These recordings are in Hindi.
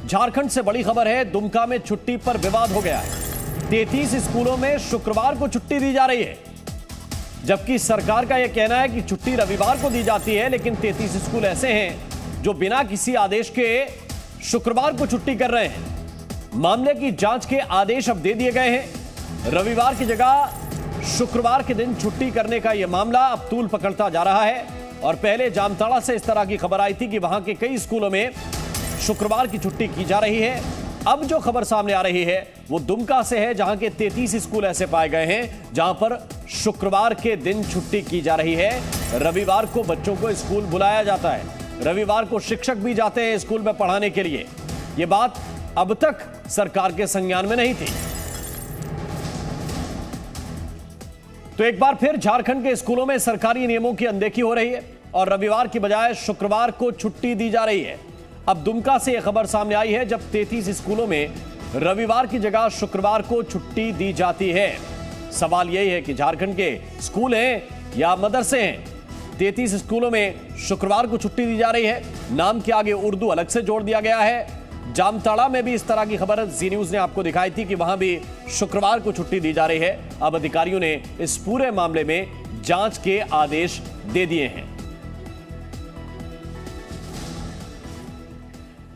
झारखंड से बड़ी खबर है। दुमका में छुट्टी पर विवाद हो गया है। 33 स्कूलों में शुक्रवार को छुट्टी दी जा रही है, जबकि सरकार का यह कहना है कि छुट्टी रविवार को दी जाती है। लेकिन 33 स्कूल ऐसे हैं जो बिना किसी आदेश के शुक्रवार को छुट्टी कर रहे हैं। मामले की जांच के आदेश अब दे दिए गए हैं। रविवार की जगह शुक्रवार के दिन छुट्टी करने का यह मामला अब तूल पकड़ता जा रहा है। और पहले जामताड़ा से इस तरह की खबर आई थी कि वहां के कई स्कूलों में शुक्रवार की छुट्टी की जा रही है। अब जो खबर सामने आ रही है वो दुमका से है, जहां के 33 स्कूल ऐसे पाए गए हैं जहां पर शुक्रवार के दिन छुट्टी की जा रही है। रविवार को बच्चों को स्कूल बुलाया जाता है, रविवार को शिक्षक भी जाते हैं स्कूल में पढ़ाने के लिए। यह बात अब तक सरकार के संज्ञान में नहीं थी। तो एक बार फिर झारखंड के स्कूलों में सरकारी नियमों की अनदेखी हो रही है और रविवार की बजाय शुक्रवार को छुट्टी दी जा रही है। अब दुमका से यह खबर सामने आई है, जब 33 स्कूलों में रविवार की जगह शुक्रवार को छुट्टी दी जाती है। सवाल यही है कि झारखंड के स्कूल हैं या मदरसे हैं। 33 स्कूलों में शुक्रवार को छुट्टी दी जा रही है। नाम के आगे उर्दू अलग से जोड़ दिया गया है। जामताड़ा में भी इस तरह की खबर जी न्यूज ने आपको दिखाई थी कि वहां भी शुक्रवार को छुट्टी दी जा रही है। अब अधिकारियों ने इस पूरे मामले में जांच के आदेश दे दिए हैं।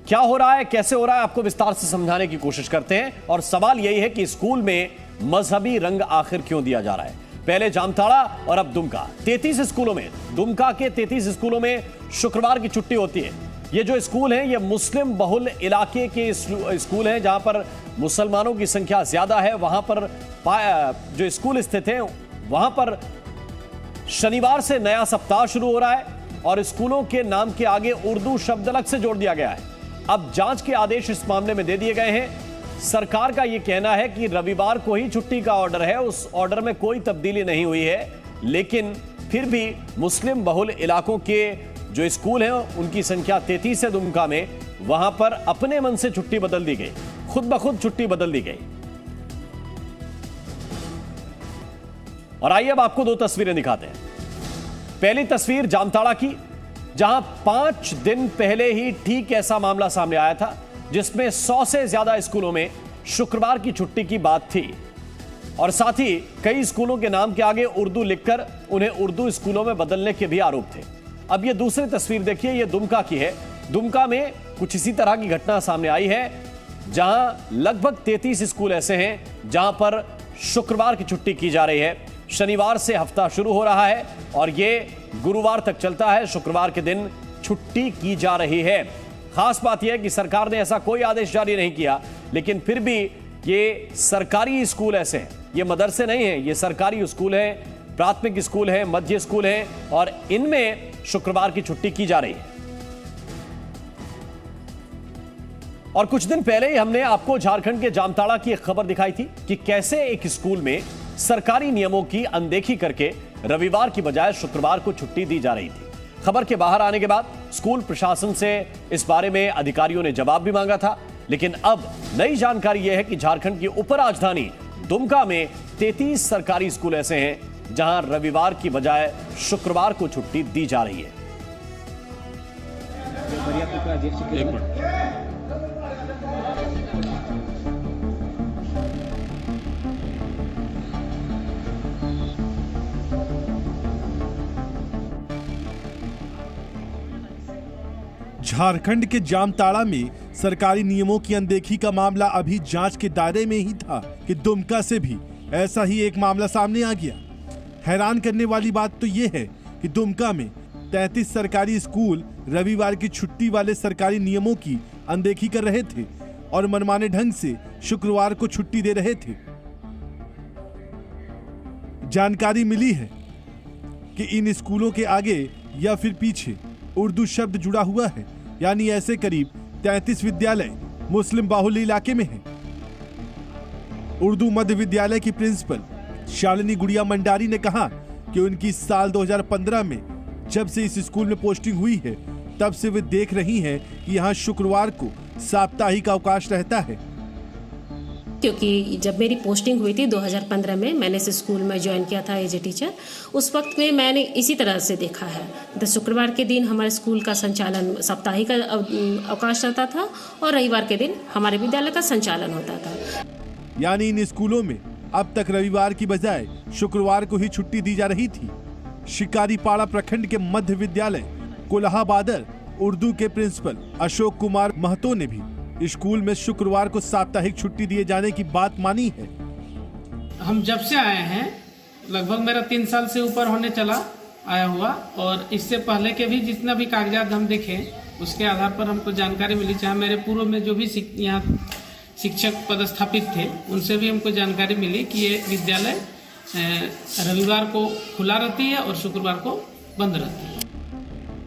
क्या हो रहा है, कैसे हो रहा है, आपको विस्तार से समझाने की कोशिश करते हैं। और सवाल यही है कि स्कूल में मजहबी रंग आखिर क्यों दिया जा रहा है। पहले जामताड़ा और अब दुमका। 33 स्कूलों में, दुमका के 33 स्कूलों में शुक्रवार की छुट्टी होती है। ये जो स्कूल हैं ये मुस्लिम बहुल इलाके के स्कूल हैं, जहां पर मुसलमानों की संख्या ज्यादा है। वहां पर जो स्कूल स्थित है वहां पर शनिवार से नया सप्ताह शुरू हो रहा है और स्कूलों के नाम के आगे उर्दू शब्द अलग से जोड़ दिया गया है। अब जांच के आदेश इस मामले में दे दिए गए हैं। सरकार का यह कहना है कि रविवार को ही छुट्टी का ऑर्डर है, उस ऑर्डर में कोई तब्दीली नहीं हुई है। लेकिन फिर भी मुस्लिम बहुल इलाकों के जो स्कूल हैं उनकी संख्या 33 है दुमका में, वहां पर अपने मन से छुट्टी बदल दी गई, खुद ब खुद छुट्टी बदल दी गई। और आइए अब आपको दो तस्वीरें दिखाते हैं। पहली तस्वीर जामताड़ा की, जहां 5 दिन पहले ही ठीक ऐसा मामला सामने आया था, जिसमें 100 से ज्यादा स्कूलों में शुक्रवार की छुट्टी की बात थी और साथ ही कई स्कूलों के नाम के आगे उर्दू लिखकर उन्हें उर्दू स्कूलों में बदलने के भी आरोप थे। अब ये दूसरी तस्वीर देखिए, ये दुमका की है। दुमका में कुछ इसी तरह की घटना सामने आई है, जहां लगभग 33 स्कूल ऐसे हैं जहां पर शुक्रवार की छुट्टी की जा रही है। शनिवार से हफ्ता शुरू हो रहा है और ये गुरुवार तक चलता है। शुक्रवार के दिन छुट्टी की जा रही है। खास बात यह है कि सरकार ने ऐसा कोई आदेश जारी नहीं किया, लेकिन फिर भी ये सरकारी स्कूल ऐसे हैं, ये मदरसे नहीं हैं, ये सरकारी स्कूल हैं, प्राथमिक स्कूल है, मध्य स्कूल है और इनमें शुक्रवार की छुट्टी की जा रही है। और कुछ दिन पहले ही हमने आपको झारखंड के जामताड़ा की एक खबर दिखाई थी कि कैसे एक स्कूल में सरकारी नियमों की अनदेखी करके रविवार की बजाय शुक्रवार को छुट्टी दी जा रही थी। खबर के बाहर आने के बाद स्कूल प्रशासन से इस बारे में अधिकारियों ने जवाब भी मांगा था, लेकिन अब नई जानकारी यह है कि झारखंड की उपराजधानी दुमका में 33 सरकारी स्कूल ऐसे हैं जहां रविवार की बजाय शुक्रवार को छुट्टी दी जा रही है। झारखंड के जामताड़ा में सरकारी नियमों की अनदेखी का मामला अभी जांच के दायरे में ही था कि दुमका से भी ऐसा ही एक मामला सामने आ गया। हैरान करने वाली बात तो यह है कि दुमका में 33 सरकारी स्कूल रविवार की छुट्टी वाले सरकारी नियमों की अनदेखी कर रहे थे और मनमाने ढंग से शुक्रवार को छुट्टी दे रहे थे। जानकारी मिली है कि इन स्कूलों के आगे या फिर पीछे उर्दू शब्द जुड़ा हुआ है, यानी ऐसे करीब 33 विद्यालय मुस्लिम बाहुल इलाके में हैं। उर्दू मध्य विद्यालय की प्रिंसिपल शालिनी गुड़िया मंडारी ने कहा कि उनकी साल 2015 में जब से इस स्कूल में पोस्टिंग हुई है तब से वे देख रही हैं कि यहाँ शुक्रवार को साप्ताहिक अवकाश रहता है। क्योंकि जब मेरी पोस्टिंग हुई थी 2015 में, मैंने इस स्कूल में ज्वाइन किया था एज ए टीचर। उस वक्त में मैंने इसी तरह से देखा है। तो शुक्रवार के दिन हमारे स्कूल का संचालन, साप्ताहिक अवकाश रहता था और रविवार के दिन हमारे विद्यालय का संचालन होता था। यानी इन स्कूलों में अब तक रविवार की बजाय शुक्रवार को ही छुट्टी दी जा रही थी। शिकारीपाड़ा प्रखंड के मध्य विद्यालय कोल्हाबादर उर्दू के प्रिंसिपल अशोक कुमार महतो ने भी स्कूल में शुक्रवार को साप्ताहिक छुट्टी दिए जाने की बात मानी है। हम जब से आए हैं, लगभग मेरा 3 साल से ऊपर होने चला आया हुआ, और इससे पहले के भी जितना भी कागजात हम देखे उसके आधार पर हमको जानकारी मिली। चाहे मेरे पूर्व में जो भी यहाँ शिक्षक पदस्थापित थे उनसे भी हमको जानकारी मिली कि ये विद्यालय रविवार को खुला रहती है और शुक्रवार को बंद रहती है।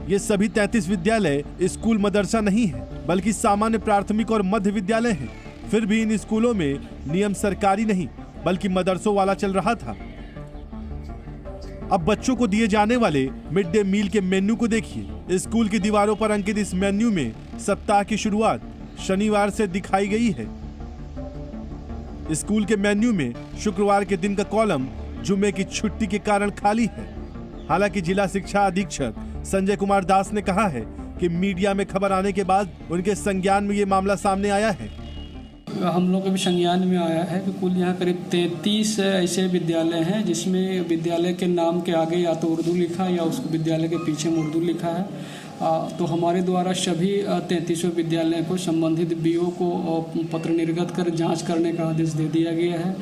ये सभी 33 विद्यालय स्कूल मदरसा नहीं है, बल्कि सामान्य प्राथमिक और मध्य विद्यालय हैं। फिर भी इन स्कूलों में नियम सरकारी नहीं बल्कि मदरसों वाला चल रहा था। अब बच्चों को दिए जाने वाले मिड डे मील के मेन्यू को देखिए। स्कूल की दीवारों पर अंकित इस मेन्यू में सप्ताह की शुरुआत शनिवार से दिखाई गई है। स्कूल के मेन्यू में शुक्रवार के दिन का कॉलम जुम्मे की छुट्टी के कारण खाली है। हालांकि जिला शिक्षा अधीक्षक संजय कुमार दास ने कहा है कि मीडिया में खबर आने के बाद उनके संज्ञान में ये मामला सामने आया है। हम लोग के भी संज्ञान में आया है कि कुल यहाँ करीब 33 ऐसे विद्यालय हैं जिसमें विद्यालय के नाम के आगे या तो उर्दू लिखा या उसको विद्यालय के पीछे में उर्दू लिखा है। तो हमारे द्वारा सभी 33 विद्यालय को संबंधित बीओ को पत्र निर्गत कर जांच करने का आदेश दे दिया गया है।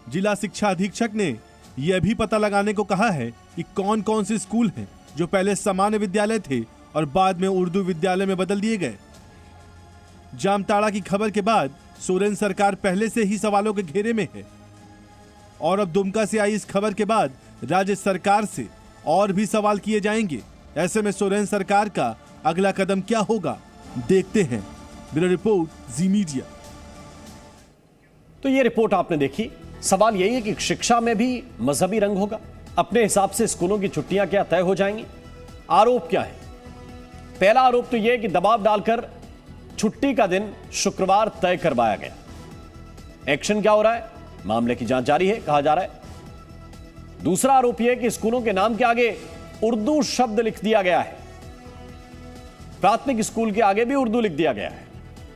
जिला शिक्षा अधीक्षक ने यह भी पता लगाने को कहा है कि कौन कौन से स्कूल हैं जो पहले सामान्य विद्यालय थे और बाद में उर्दू विद्यालय में बदल दिए गए। जामताड़ा की खबर के बाद सोरेन सरकार पहले से ही सवालों के घेरे में है और अब दुमका से आई इस खबर के बाद राज्य सरकार से और भी सवाल किए जाएंगे। ऐसे में सोरेन सरकार का अगला कदम क्या होगा, देखते हैं। ब्यूरो रिपोर्ट, जी मीडिया। तो ये रिपोर्ट आपने देखी। सवाल यही है कि शिक्षा में भी मजहबी रंग होगा। अपने हिसाब से स्कूलों की छुट्टियां क्या तय हो जाएंगी? आरोप क्या है? पहला आरोप तो यह कि दबाव डालकर छुट्टी का दिन शुक्रवार तय करवाया गया। एक्शन क्या हो रहा है? मामले की जांच जारी है, कहा जा रहा है। दूसरा आरोप यह कि स्कूलों के नाम के आगे उर्दू शब्द लिख दिया गया है। प्राथमिक स्कूल के आगे भी उर्दू लिख दिया गया है।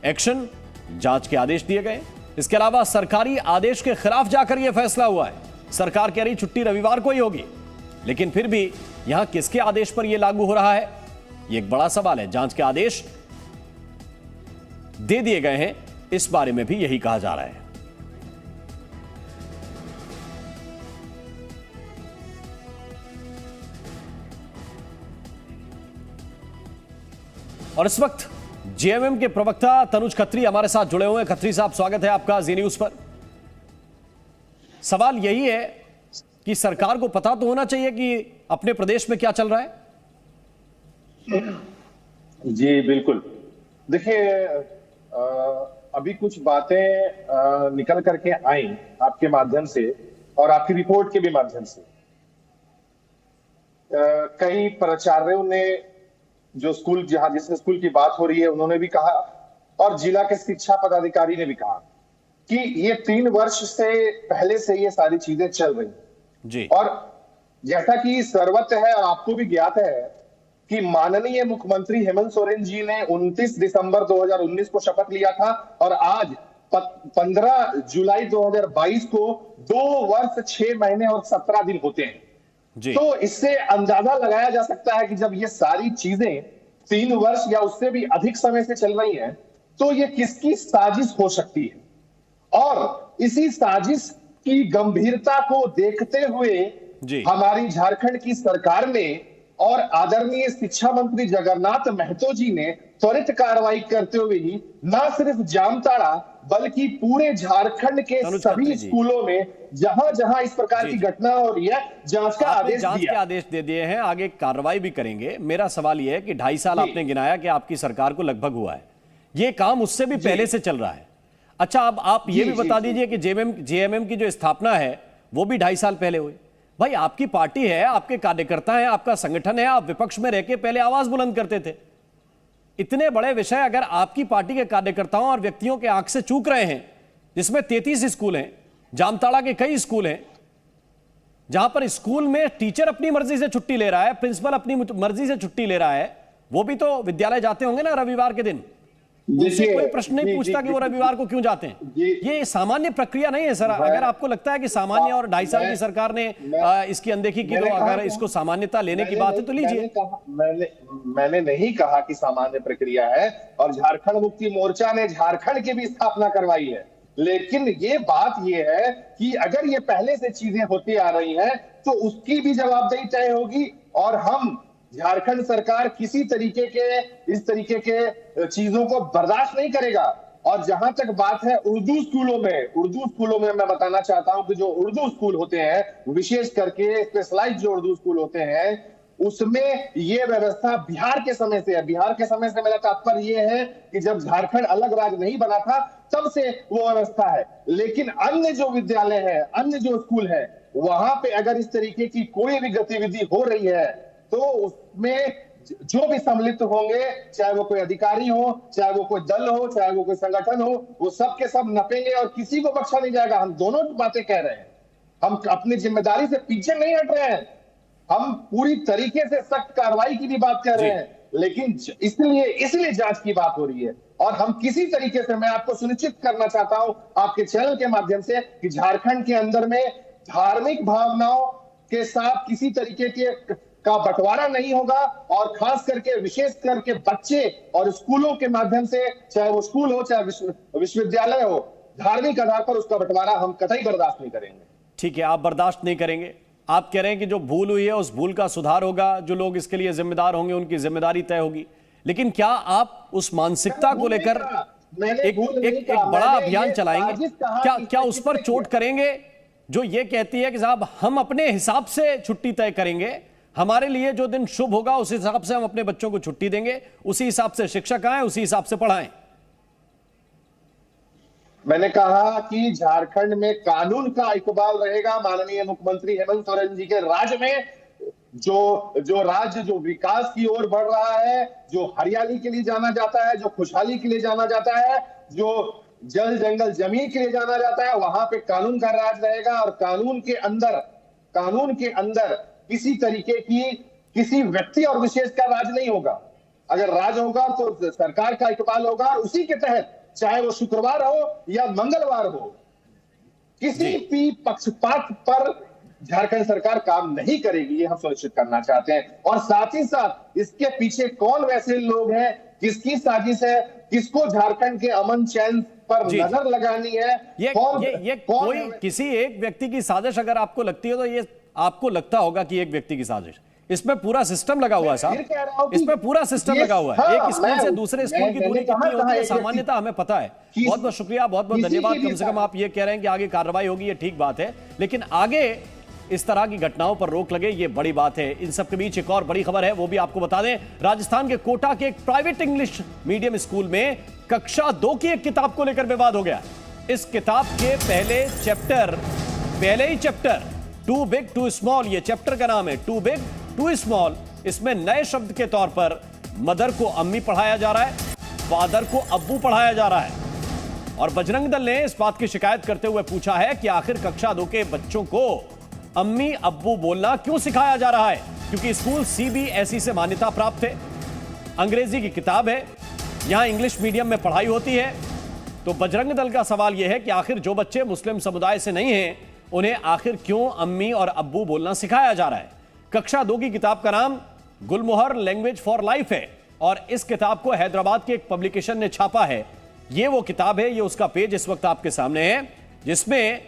एक्शन, जांच के आदेश दिए गए। इसके अलावा सरकारी आदेश के खिलाफ जाकर यह फैसला हुआ है। सरकार कह रही छुट्टी रविवार को ही होगी, लेकिन फिर भी यहां किसके आदेश पर यह लागू हो रहा है, यह एक बड़ा सवाल है। जांच के आदेश दे दिए गए हैं, इस बारे में भी यही कहा जा रहा है। और इस वक्त जेएमएम के प्रवक्ता तनुज खत्री हमारे साथ जुड़े हुए हैं। खत्री साहब, स्वागत है आपका जी न्यूज पर। सवाल यही है कि सरकार को पता तो होना चाहिए कि अपने प्रदेश में क्या चल रहा है। जी बिल्कुल। देखिए, अभी कुछ बातें निकल करके आई आपके माध्यम से और आपकी रिपोर्ट के भी माध्यम से। कई प्राचार्यों ने, जो स्कूल जहां जिस स्कूल की बात हो रही है, उन्होंने भी कहा और जिला के शिक्षा पदाधिकारी ने भी कहा कि ये 3 वर्ष से पहले से ये सारी चीजें चल रही जी। और जैसा कि सर्वत्र है और आपको भी ज्ञात है कि माननीय मुख्यमंत्री हेमंत सोरेन जी ने 29 दिसंबर 2019 को शपथ लिया था और आज 15 जुलाई 2022 को 2 वर्ष 6 महीने और 17 दिन होते हैं जी। तो इससे अंदाजा लगाया जा सकता है कि जब ये सारी चीजें 3 वर्ष या उससे भी अधिक समय से चल रही हैं, तो ये किसकी साजिश हो सकती है। और इसी साजिश की गंभीरता को देखते हुए हमारी झारखंड की सरकार ने और आदरणीय शिक्षा मंत्री जगन्नाथ महतो जी ने त्वरित कार्रवाई करते हुए ही न सिर्फ जामताड़ा बल्कि पूरे झारखंड के सभी स्कूलों में जहां जहां इस प्रकार की घटना हो रही है, जांच का आदेश दिया। जांच के आदेश दे दिए हैं, आगे कार्रवाई भी करेंगे। मेरा सवाल यह है कि 2.5 साल आपने गिनाया कि आपकी सरकार को लगभग हुआ है, ये काम उससे भी पहले से चल रहा है। अच्छा, अब आप ये भी बता दीजिए कि जेएमएम की जो स्थापना है वो भी 2.5 साल पहले हुई। भाई, आपकी पार्टी है, आपके कार्यकर्ता हैं, आपका संगठन है, आप विपक्ष में रहकर पहले आवाज बुलंद करते थे। इतने बड़े विषय अगर आपकी पार्टी के कार्यकर्ताओं और व्यक्तियों के आंख से चूक रहे हैं, जिसमें 33 स्कूल हैं, जामताड़ा के कई स्कूल हैं, जहां पर स्कूल में टीचर अपनी मर्जी से छुट्टी ले रहा है, प्रिंसिपल अपनी मर्जी से छुट्टी ले रहा है, वो भी तो विद्यालय जाते होंगे ना रविवार के दिन। उनसे कोई प्रश्न नहीं पूछता कि वो रविवार को क्यों जाते हैं। ये सामान्य प्रक्रिया नहीं है सर। अगर आपको लगता है कि सामान्य और 2.5 साल की सरकार ने इसकी अनदेखी की, तो अगर इसको सामान्यता लेने की बात है तो लीजिए। मैंने नहीं कहा कि सामान्य प्रक्रिया है, और झारखंड मुक्ति मोर्चा ने झारखंड की भी स्थापना करवाई है, लेकिन ये बात ये है कि अगर ये पहले से चीजें होती आ रही हैं तो उसकी भी जवाबदेही तय होगी, और हम झारखंड सरकार किसी तरीके के इस तरीके के चीजों को बर्दाश्त नहीं करेगा। और जहां तक बात है उर्दू स्कूलों में मैं बताना चाहता हूं कि जो उर्दू स्कूल होते हैं, विशेष करके स्पेशलाइज्ड जो उर्दू स्कूल होते हैं, उसमें ये व्यवस्था बिहार के समय से है। बिहार के समय से मेरा तात्पर्य ये है कि जब झारखंड अलग राज्य नहीं बना था तब से वो व्यवस्था है। लेकिन अन्य जो विद्यालय है, अन्य जो स्कूल है, वहां पे अगर इस तरीके की कोई भी गतिविधि हो रही है तो उसमें जो भी सम्मिलित होंगे, चाहे वो कोई अधिकारी हो, चाहे वो कोई दल हो, चाहे वो कोई संगठन हो, वो सब के सब नपेंगे और किसी को बख्शा नहीं जाएगा। हम दोनों बातें कह रहे हैं, हम अपनी जिम्मेदारी से पीछे नहीं हट रहे हैं, हम पूरी तरीके से सख्त कार्रवाई की भी बात कर रहे हैं, लेकिन इसलिए जांच की बात हो रही है। और हम किसी तरीके से, मैं आपको सुनिश्चित करना चाहता हूं आपके चैनल के माध्यम से, कि झारखंड के अंदर में धार्मिक भावनाओं के साथ किसी तरीके का बंटवारा नहीं होगा, और खास करके विशेष करके बच्चे और स्कूलों के माध्यम से, चाहे वो स्कूल हो चाहे विश्वविद्यालय हो, धार्मिक आधार पर उसका बंटवारा हम कतई बर्दाश्त नहीं करेंगे। ठीक है, आप बर्दाश्त नहीं करेंगे। आप कह रहे हैं कि जो भूल हुई है उस भूल का सुधार होगा, जो लोग इसके लिए जिम्मेदार होंगे उनकी जिम्मेदारी तय होगी। लेकिन क्या आप उस मानसिकता को लेकर एक बड़ा अभियान चलाएंगे? क्या उस पर चोट करेंगे जो ये कहती है कि साहब हम अपने हिसाब से छुट्टी तय करेंगे, हमारे लिए जो दिन शुभ होगा उस हिसाब से हम अपने बच्चों को छुट्टी देंगे, उसी हिसाब से शिक्षक आए, उसी हिसाब से पढ़ाएं? मैंने कहा कि झारखंड में कानून का इकबाल रहेगा। माननीय मुख्यमंत्री हेमंत सोरेन जी के राज्य में जो राज्य जो विकास की ओर बढ़ रहा है, जो हरियाली के लिए जाना जाता है, जो खुशहाली के लिए जाना जाता है, जो जल जंगल जमीन के लिए जाना जाता है, वहां पे कानून का राज रहेगा। और कानून के अंदर किसी तरीके की किसी व्यक्ति और विशेष का राज नहीं होगा। अगर राज होगा तो सरकार का इकबाल होगा, और उसी के तहत चाहे वो शुक्रवार हो या मंगलवार हो, किसी भी पक्षपात पर झारखंड सरकार काम नहीं करेगी, ये हम सुनिश्चित करना चाहते हैं। और साथ ही साथ इसके पीछे कौन वैसे लोग हैं, किसकी साजिश है, किसको झारखंड के अमन चैन पर नजर लगानी है, ये कोई किसी एक व्यक्ति की साजिश अगर आपको लगती है तो ये आपको लगता होगा कि एक व्यक्ति की साजिश, इसमें पूरा सिस्टम लगा हुआ है साहब, इसमें पूरा सिस्टम लगा हुआ है। एक स्कूल से दूसरे स्कूल की दूरी कितनी होती है सामान्यता हमें पता है। बहुत बहुत शुक्रिया, बहुत बहुत धन्यवाद। कम से कम आप ये कह रहे हैं कि आगे कार्रवाई होगी, ये ठीक बात है, लेकिन आगे इस तरह की घटनाओं पर रोक लगे, ये बड़ी बात है। इन सब के बीच एक और बड़ी खबर है, वो भी आपको बता दें। राजस्थान के कोटा के एक प्राइवेट इंग्लिश मीडियम स्कूल में कक्षा 2 की एक किताब को लेकर विवाद हो गया। इस किताब के पहले ही chapter too big too small, ये चैप्टर का नाम है टू बिग टू स्मॉल। इसमें नए शब्द के तौर पर मदर को अम्मी पढ़ाया जा रहा है, फादर को अब्बू पढ़ाया जा रहा है। और बजरंग दल ने इस बात की शिकायत करते हुए पूछा है कि आखिर कक्षा 2 के बच्चों को अम्मी अब्बू बोलना क्यों सिखाया जा रहा है, क्योंकि स्कूल CBSE से मान्यता प्राप्त है, अंग्रेजी की किताब है, यहां इंग्लिश मीडियम में पढ़ाई होती है। तो बजरंग दल का सवाल यह है कि आखिर जो बच्चे मुस्लिम समुदाय से नहीं हैं उन्हें आखिर क्यों अम्मी और अब्बू बोलना सिखाया जा रहा है। कक्षा 2 की किताब का नाम गुलमोहर लैंग्वेज फॉर लाइफ है, और इस किताब को हैदराबाद के एक पब्लिकेशन ने छापा है। यह वो किताब है, ये उसका पेज इस वक्त आपके सामने है, जिसमें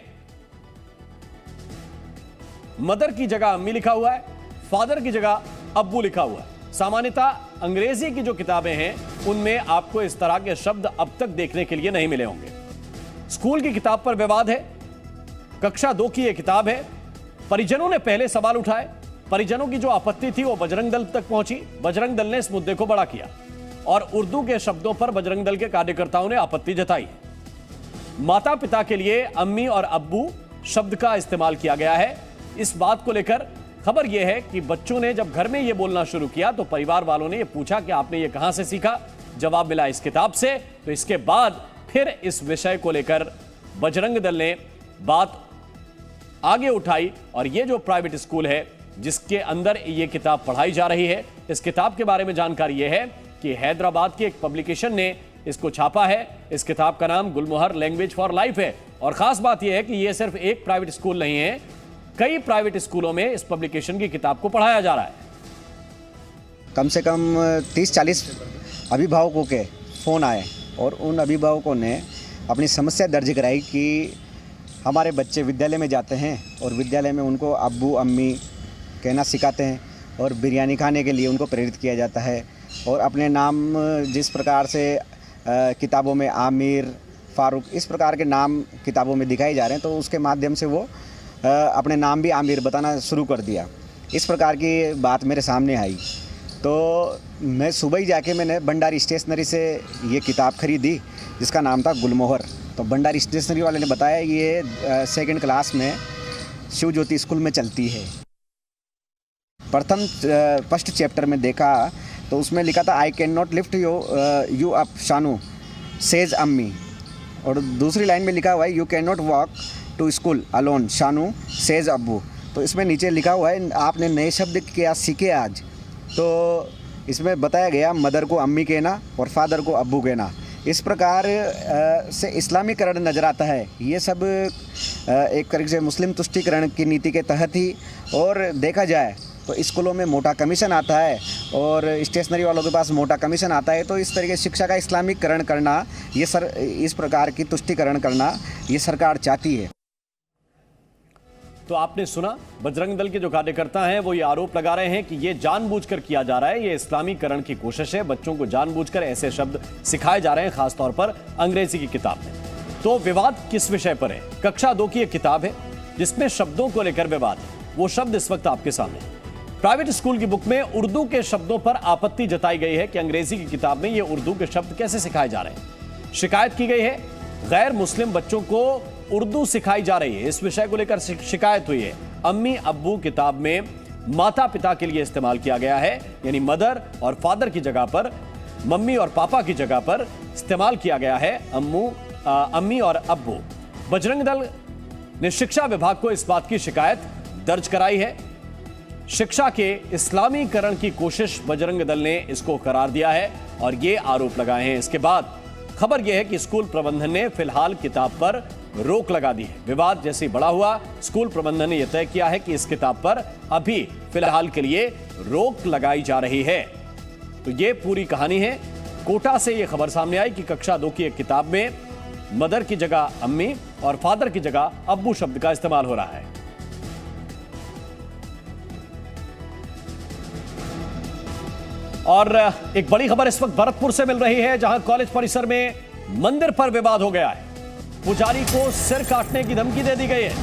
मदर की जगह अम्मी लिखा हुआ है, फादर की जगह अब्बू लिखा हुआ है। सामान्यतः अंग्रेजी की जो किताबें हैं उनमें आपको इस तरह के शब्द अब तक देखने के लिए नहीं मिले होंगे। स्कूल की किताब पर विवाद है, कक्षा 2 की यह किताब है। परिजनों ने पहले सवाल उठाए, परिजनों की जो आपत्ति थी वो बजरंग दल तक पहुंची। बजरंग दल ने इस मुद्दे को बड़ा किया और उर्दू के शब्दों पर बजरंग दल के कार्यकर्ताओं ने आपत्ति जताई। माता पिता के लिए अम्मी और अब्बू शब्द का इस्तेमाल किया गया है। इस बात को लेकर खबर यह है कि बच्चों ने जब घर में यह बोलना शुरू किया तो परिवार वालों ने यह पूछा कि आपने यह कहां से सीखा। जवाब मिला इस किताब से। तो इसके बाद फिर इस विषय को लेकर बजरंग दल ने बात आगे उठाई और ये जो प्राइवेट स्कूल है जिसके अंदर ये किताब पढ़ाई जा रही है, इस किताब के बारे में जानकारी ये है कि हैदराबाद की एक पब्लिकेशन ने इसको छापा है। इस किताब का नाम गुलमोहर लैंग्वेज फॉर लाइफ है और खास बात यह है कि यह सिर्फ एक प्राइवेट स्कूल नहीं है, कई प्राइवेट स्कूलों में इस पब्लिकेशन की किताब को पढ़ाया जा रहा है। कम से कम 30-40 अभिभावकों के फ़ोन आए और उन अभिभावकों ने अपनी समस्या दर्ज कराई कि हमारे बच्चे विद्यालय में जाते हैं और विद्यालय में उनको अब्बू अम्मी कहना सिखाते हैं और बिरयानी खाने के लिए उनको प्रेरित किया जाता है और अपने नाम जिस प्रकार से किताबों में आमिर, फारूक इस प्रकार के नाम किताबों में दिखाए जा रहे हैं, तो उसके माध्यम से वो अपने नाम भी आमिर बताना शुरू कर दिया। इस प्रकार की बात मेरे सामने आई तो मैं सुबह ही जाके मैंने भंडारी स्टेशनरी से ये किताब खरीदी जिसका नाम था गुलमोहर। तो भंडारी स्टेशनरी वाले ने बताया ये 2nd क्लास में शिव ज्योति स्कूल में चलती है। फर्स्ट चैप्टर में देखा तो उसमें लिखा था I can not lift you up Shanu says अम्मी, और दूसरी लाइन में लिखा हुआ है you can not walk to school alone Shanu says अब्बू। तो इसमें नीचे लिखा हुआ है आपने नए शब्द क्या सीखे आज। तो इसमें बताया गया मदर को अम्मी कहना और फादर को अब्बू कहना। इस प्रकार से इस्लामीकरण नज़र आता है। ये सब एक तरीके से मुस्लिम तुष्टीकरण की नीति के तहत ही, और देखा जाए तो स्कूलों में मोटा कमीशन आता है और स्टेशनरी वालों के पास मोटा कमीशन आता है। तो इस तरीके से शिक्षा का इस्लामीकरण करना, ये इस प्रकार की तुष्टीकरण करना ये सरकार चाहती है। तो आपने सुना, बजरंग दल के जो कार्यकर्ता हैं वो ये आरोप लगा रहे हैं कि ये जानबूझकर किया जा रहा है, ये इस्लामीकरण की कोशिश है। बच्चों को जानबूझकर ऐसे शब्द सिखाए जा रहे हैं, खासतौर पर अंग्रेजी की किताब में। तो विवाद किस विषय पर है? कक्षा 2 की एक किताब है जिसमें शब्दों को लेकर विवाद है। वो शब्द इस वक्त आपके सामने। प्राइवेट स्कूल की बुक में उर्दू के शब्दों पर आपत्ति जताई गई है कि अंग्रेजी की किताब में ये उर्दू के शब्द कैसे सिखाए जा रहे हैं। शिकायत की गई है गैर मुस्लिम बच्चों को उर्दू सिखाई जा रही है, इस विषय को लेकर शिकायत हुई है। अम्मी अब्बू किताब में माता पिता के लिए इस्तेमाल किया गया है, यानी मदर और फादर की जगह पर मम्मी और पापा की जगह पर इस्तेमाल किया गया है अम्मी और अब्बू। बजरंग दल ने शिक्षा विभाग को इस बात की शिकायत दर्ज कराई है। शिक्षा के इस्लामीकरण की कोशिश बजरंग दल ने इसको करार दिया है और ये आरोप लगाए हैं। इसके बाद खबर यह है कि स्कूल प्रबंधन ने फिलहाल किताब पर रोक लगा दी है। विवाद जैसे ही बड़ा हुआ, स्कूल प्रबंधन ने यह तय किया है कि इस किताब पर अभी फिलहाल के लिए रोक लगाई जा रही है। तो ये पूरी कहानी है। कोटा से यह खबर सामने आई कि कक्षा 2 की एक किताब में मदर की जगह अम्मी और फादर की जगह अब्बू शब्द का इस्तेमाल हो रहा है। और एक बड़ी खबर इस वक्त भरतपुर से मिल रही है, जहां कॉलेज परिसर में मंदिर पर विवाद हो गया है। पुजारी को सिर काटने की धमकी दे दी गई है।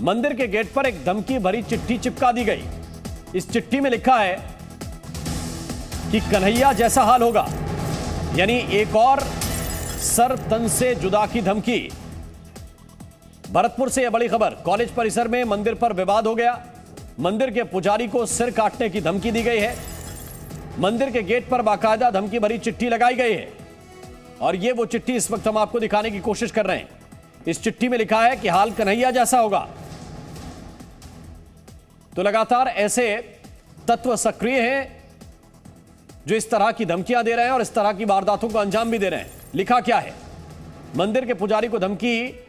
मंदिर के गेट पर एक धमकी भरी चिट्ठी चिपका दी गई। इस चिट्ठी में लिखा है कि कन्हैया जैसा हाल होगा, यानी एक और सर तन से जुदा की धमकी। भरतपुर से यह बड़ी खबर। कॉलेज परिसर में मंदिर पर विवाद हो गया। मंदिर के पुजारी को सिर काटने की धमकी दी गई है। मंदिर के गेट पर बाकायदा धमकी भरी चिट्ठी लगाई गई है और यह वो चिट्ठी इस वक्त हम आपको दिखाने की कोशिश कर रहे हैं। इस चिट्ठी में लिखा है कि हाल कन्हैया जैसा होगा। तो लगातार ऐसे तत्व सक्रिय हैं जो इस तरह की धमकियां दे रहे हैं और इस तरह की वारदातों को अंजाम भी दे रहे हैं। लिखा क्या है? मंदिर के पुजारी को धमकी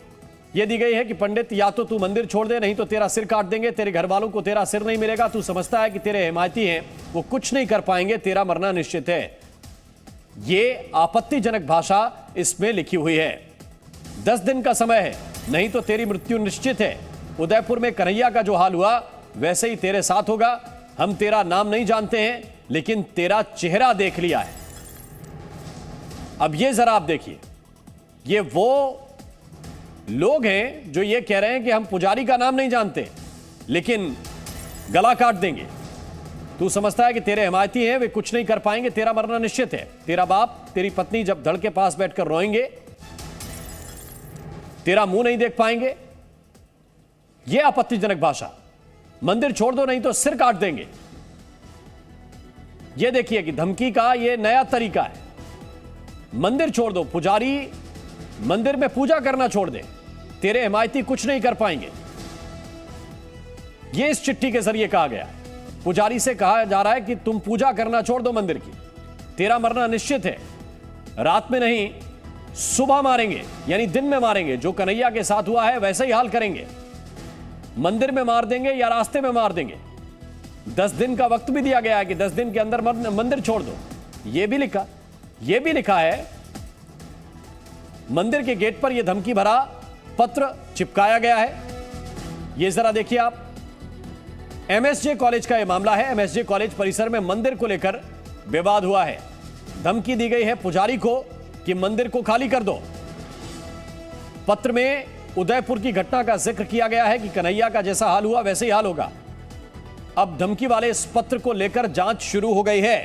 यह दी गई है कि पंडित या तो तू मंदिर छोड़ दे, नहीं तो तेरा सिर काट देंगे। तेरे घर वालों को तेरा सिर नहीं मिलेगा। तू समझता है कि तेरे हिमायती हैं, वो कुछ नहीं कर पाएंगे, तेरा मरना निश्चित है। ये आपत्तिजनक भाषा इसमें लिखी हुई है। 10 दिन का समय है, नहीं तो तेरी मृत्यु निश्चित है। उदयपुर में कन्हैया का जो हाल हुआ वैसे ही तेरे साथ होगा। हम तेरा नाम नहीं जानते हैं, लेकिन तेरा चेहरा देख लिया है। अब ये जरा आप देखिए, ये वो लोग हैं जो ये कह रहे हैं कि हम पुजारी का नाम नहीं जानते, लेकिन गला काट देंगे। तू समझता है कि तेरे हिमायती हैं, वे कुछ नहीं कर पाएंगे, तेरा मरना निश्चित है। तेरा बाप, तेरी पत्नी जब धड़ के पास बैठकर रोएंगे, तेरा मुंह नहीं देख पाएंगे। यह आपत्तिजनक भाषा। मंदिर छोड़ दो, नहीं तो सिर काट देंगे। यह देखिए कि धमकी का यह नया तरीका है। मंदिर छोड़ दो, पुजारी मंदिर में पूजा करना छोड़ दे, तेरे हिमायती कुछ नहीं कर पाएंगे। यह इस चिट्ठी के जरिए कहा गया। पुजारी से कहा जा रहा है कि तुम पूजा करना छोड़ दो मंदिर की, तेरा मरना निश्चित है। रात में नहीं, सुबह मारेंगे, यानी दिन में मारेंगे। जो कन्हैया के साथ हुआ है वैसा ही हाल करेंगे। मंदिर में मार देंगे या रास्ते में मार देंगे। 10 दिन का वक्त भी दिया गया है कि 10 दिन के अंदर मंदिर छोड़ दो। यह भी लिखा है मंदिर के गेट पर यह धमकी भरा पत्र चिपकाया गया है। यह जरा देखिए आप, एमएसजे कॉलेज का यह मामला है। एमएसजे कॉलेज परिसर में मंदिर को लेकर विवाद हुआ है। धमकी दी गई है पुजारी को कि मंदिर को खाली कर दो। पत्र में उदयपुर की घटना का जिक्र किया गया है कि कन्हैया का जैसा हाल हुआ वैसे ही हाल होगा। अब धमकी वाले इस पत्र को लेकर जांच शुरू हो गई है।